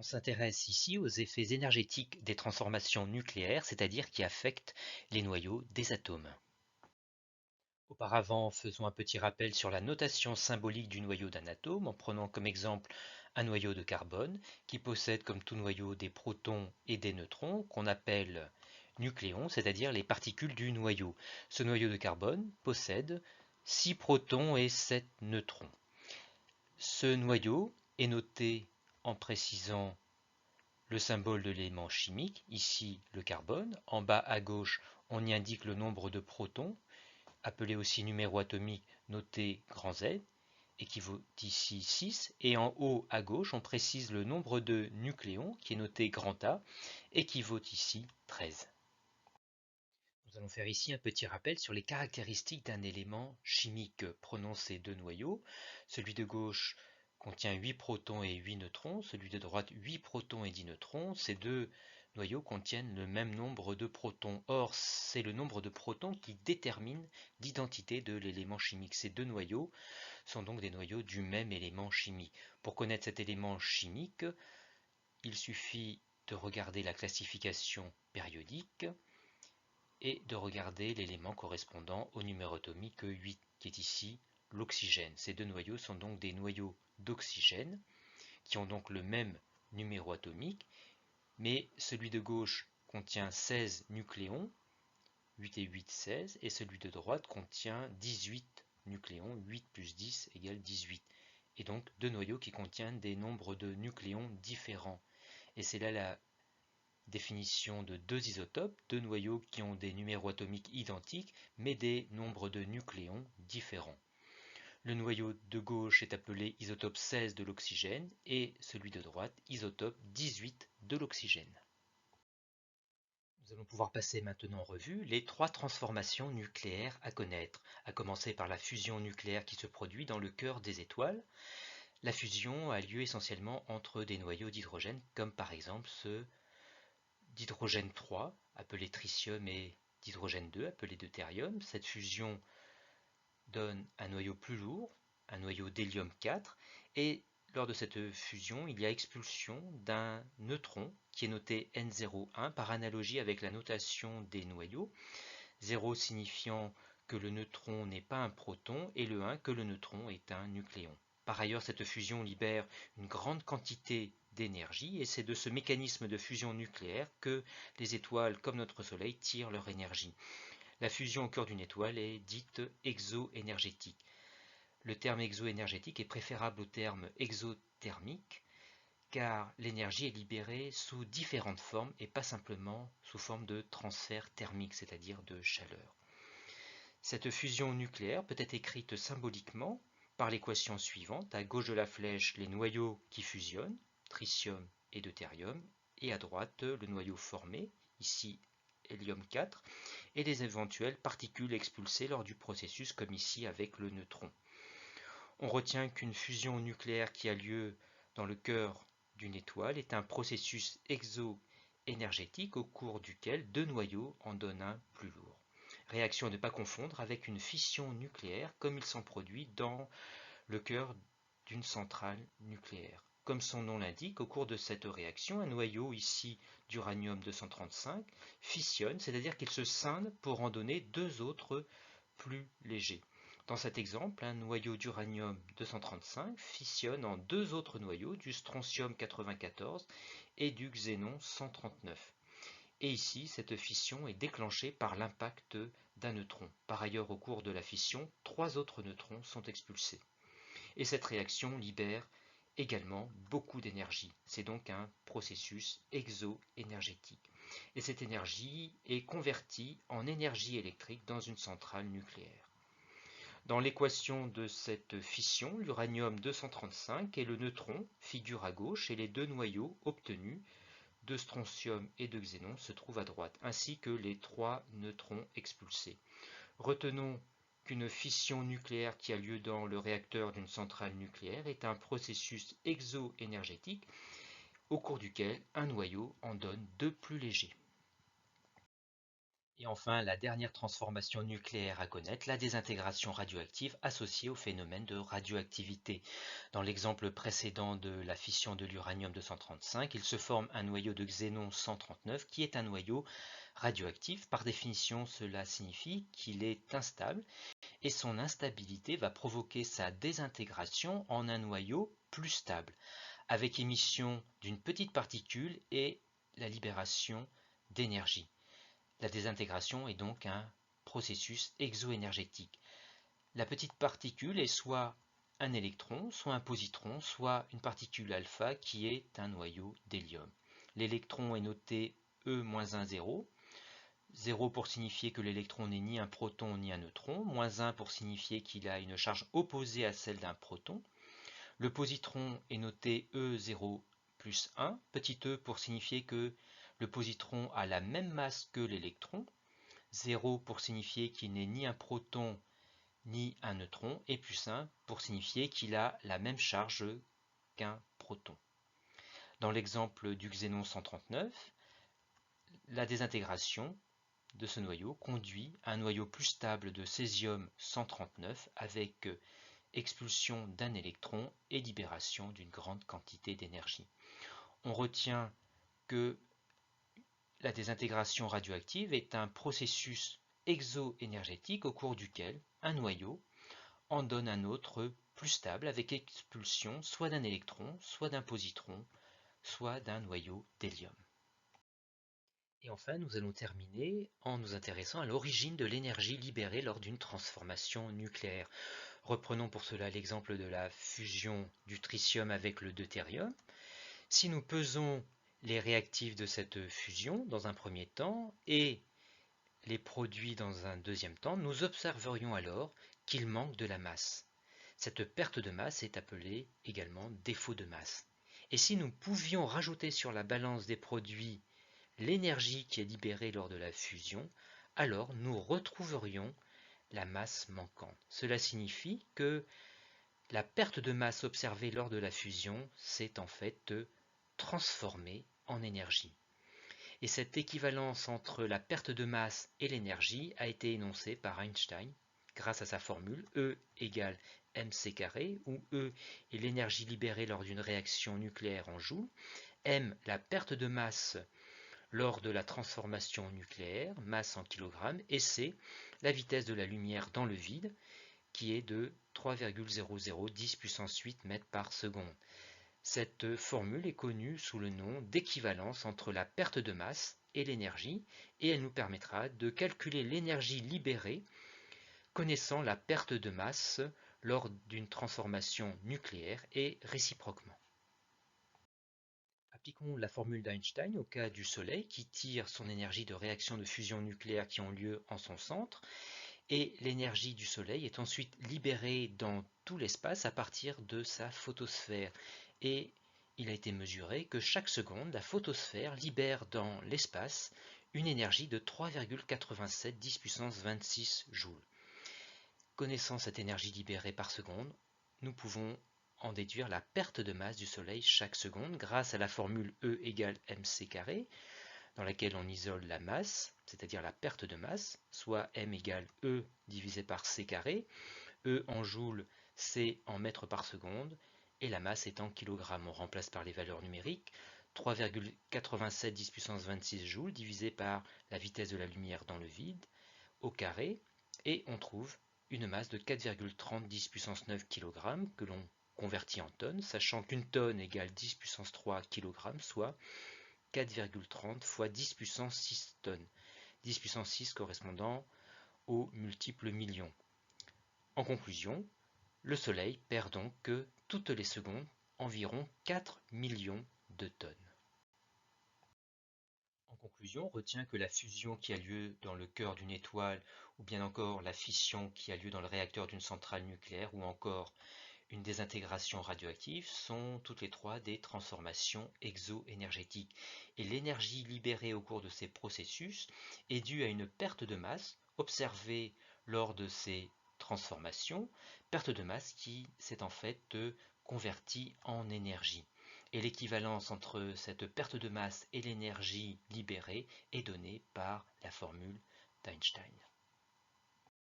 On s'intéresse ici aux effets énergétiques des transformations nucléaires, c'est-à-dire qui affectent les noyaux des atomes. Auparavant, faisons un petit rappel sur la notation symbolique du noyau d'un atome en prenant comme exemple un noyau de carbone qui possède comme tout noyau des protons et des neutrons qu'on appelle nucléons, c'est-à-dire les particules du noyau. Ce noyau de carbone possède 6 protons et 7 neutrons. Ce noyau est noté en précisant le symbole de l'élément chimique, ici le carbone. En bas à gauche, on y indique le nombre de protons, appelé aussi numéro atomique noté grand Z, et qui vaut ici 6. Et en haut à gauche, on précise le nombre de nucléons, qui est noté grand A, et qui vaut ici 13. Nous allons faire ici un petit rappel sur les caractéristiques d'un élément chimique. Prenons ces deux noyaux. Celui de gauche contient 8 protons et 8 neutrons, celui de droite 8 protons et 10 neutrons. Ces deux noyaux contiennent le même nombre de protons. Or, c'est le nombre de protons qui détermine l'identité de l'élément chimique. Ces deux noyaux sont donc des noyaux du même élément chimique. Pour connaître cet élément chimique, il suffit de regarder la classification périodique et de regarder l'élément correspondant au numéro atomique 8, qui est ici l'oxygène. Ces deux noyaux sont donc des noyaux d'oxygène, qui ont donc le même numéro atomique, mais celui de gauche contient 16 nucléons, 8 et 8, 16, et celui de droite contient 18 nucléons, 8 plus 10 égale 18. Et donc deux noyaux qui contiennent des nombres de nucléons différents. Et c'est là la définition de deux isotopes, deux noyaux qui ont des numéros atomiques identiques, mais des nombres de nucléons différents. Le noyau de gauche est appelé isotope 16 de l'oxygène et celui de droite isotope 18 de l'oxygène. Nous allons pouvoir passer maintenant en revue les trois transformations nucléaires à connaître, à commencer par la fusion nucléaire qui se produit dans le cœur des étoiles. La fusion a lieu essentiellement entre des noyaux d'hydrogène, comme par exemple ceux d'hydrogène 3, appelé tritium, et d'hydrogène 2, appelé deutérium. Cette fusion donne un noyau plus lourd, un noyau d'hélium 4, et lors de cette fusion, il y a expulsion d'un neutron qui est noté N01 par analogie avec la notation des noyaux, 0 signifiant que le neutron n'est pas un proton et le 1 que le neutron est un nucléon. Par ailleurs, cette fusion libère une grande quantité d'énergie et c'est de ce mécanisme de fusion nucléaire que les étoiles comme notre Soleil tirent leur énergie. La fusion au cœur d'une étoile est dite exoénergétique. Le terme exoénergétique est préférable au terme exothermique car l'énergie est libérée sous différentes formes et pas simplement sous forme de transfert thermique, c'est-à-dire de chaleur. Cette fusion nucléaire peut être écrite symboliquement par l'équation suivante. À gauche de la flèche, les noyaux qui fusionnent, tritium et deutérium, et à droite, le noyau formé, ici hélium 4, et les éventuelles particules expulsées lors du processus, comme ici avec le neutron. On retient qu'une fusion nucléaire qui a lieu dans le cœur d'une étoile est un processus exoénergétique au cours duquel deux noyaux en donnent un plus lourd. Réaction à ne pas confondre avec une fission nucléaire comme il s'en produit dans le cœur d'une centrale nucléaire. Comme son nom l'indique, au cours de cette réaction, un noyau ici d'uranium-235 fissionne, c'est-à-dire qu'il se scinde pour en donner deux autres plus légers. Dans cet exemple, un noyau d'uranium-235 fissionne en deux autres noyaux, du strontium-94 et du xénon-139. Et ici, cette fission est déclenchée par l'impact d'un neutron. Par ailleurs, au cours de la fission, trois autres neutrons sont expulsés. Et cette réaction libère également beaucoup d'énergie. C'est donc un processus exoénergétique. Et cette énergie est convertie en énergie électrique dans une centrale nucléaire. Dans l'équation de cette fission, l'uranium-235 et le neutron figurent à gauche et les deux noyaux obtenus de strontium et de xénon se trouvent à droite, ainsi que les trois neutrons expulsés. Retenons qu'une fission nucléaire qui a lieu dans le réacteur d'une centrale nucléaire est un processus exoénergétique au cours duquel un noyau en donne deux plus légers. Et enfin, la dernière transformation nucléaire à connaître, la désintégration radioactive associée au phénomène de radioactivité. Dans l'exemple précédent de la fission de l'uranium-235, il se forme un noyau de xénon 139 qui est un noyau radioactif. Par définition, cela signifie qu'il est instable et son instabilité va provoquer sa désintégration en un noyau plus stable, avec émission d'une petite particule et la libération d'énergie. La désintégration est donc un processus exoénergétique. La petite particule est soit un électron, soit un positron, soit une particule alpha qui est un noyau d'hélium. L'électron est noté E-1, 0. 0 pour signifier que l'électron n'est ni un proton ni un neutron, moins 1 pour signifier qu'il a une charge opposée à celle d'un proton. Le positron est noté E0 plus 1, petit e pour signifier que le positron a la même masse que l'électron, 0 pour signifier qu'il n'est ni un proton ni un neutron, et plus 1 pour signifier qu'il a la même charge qu'un proton. Dans l'exemple du xénon 139, la désintégration de ce noyau conduit à un noyau plus stable de césium 139 avec expulsion d'un électron et libération d'une grande quantité d'énergie. On retient que la désintégration radioactive est un processus exoénergétique au cours duquel un noyau en donne un autre plus stable avec expulsion soit d'un électron, soit d'un positron, soit d'un noyau d'hélium. Et enfin, nous allons terminer en nous intéressant à l'origine de l'énergie libérée lors d'une transformation nucléaire. Reprenons pour cela l'exemple de la fusion du tritium avec le deutérium. Si nous pesons les réactifs de cette fusion dans un premier temps et les produits dans un deuxième temps, nous observerions alors qu'il manque de la masse. Cette perte de masse est appelée également défaut de masse. Et si nous pouvions rajouter sur la balance des produits l'énergie qui est libérée lors de la fusion, alors nous retrouverions la masse manquante. Cela signifie que la perte de masse observée lors de la fusion s'est en fait transformée en énergie. Et cette équivalence entre la perte de masse et l'énergie a été énoncée par Einstein grâce à sa formule E égale mc carré, où E est l'énergie libérée lors d'une réaction nucléaire en joules, m la perte de masse lors de la transformation nucléaire, masse en kilogrammes, et c la vitesse de la lumière dans le vide, qui est de 3,0010 puissance 8 mètres par seconde. Cette formule est connue sous le nom d'équivalence entre la perte de masse et l'énergie, et elle nous permettra de calculer l'énergie libérée connaissant la perte de masse lors d'une transformation nucléaire et réciproquement. Appliquons la formule d'Einstein au cas du Soleil qui tire son énergie de réactions de fusion nucléaire qui ont lieu en son centre, et l'énergie du Soleil est ensuite libérée dans tout l'espace à partir de sa photosphère. Et il a été mesuré que chaque seconde, la photosphère libère dans l'espace une énergie de 3,87 10 puissance 26 joules. Connaissant cette énergie libérée par seconde, nous pouvons en déduire la perte de masse du Soleil chaque seconde grâce à la formule E égale mc carré, dans laquelle on isole la masse, c'est-à-dire la perte de masse, soit m égale E divisé par c carré, E en joules, c en mètres par seconde, et la masse est en kilogrammes. On remplace par les valeurs numériques, 3,87 10 puissance 26 joules divisé par la vitesse de la lumière dans le vide, au carré, et on trouve une masse de 4,30 10 puissance 9 kg que l'on convertit en tonnes, sachant qu'une tonne égale 10 puissance 3 kg, soit 4,30 fois 10 puissance 6 tonnes. 10 puissance 6 correspondant au multiple million. En conclusion, le Soleil perd donc toutes les secondes environ 4 millions de tonnes. En conclusion, on retient que la fusion qui a lieu dans le cœur d'une étoile, ou bien encore la fission qui a lieu dans le réacteur d'une centrale nucléaire, ou encore une désintégration radioactive, sont toutes les trois des transformations exoénergétiques. Et l'énergie libérée au cours de ces processus est due à une perte de masse observée lors de ces transformations, perte de masse qui s'est en fait convertie en énergie. Et l'équivalence entre cette perte de masse et l'énergie libérée est donnée par la formule d'Einstein.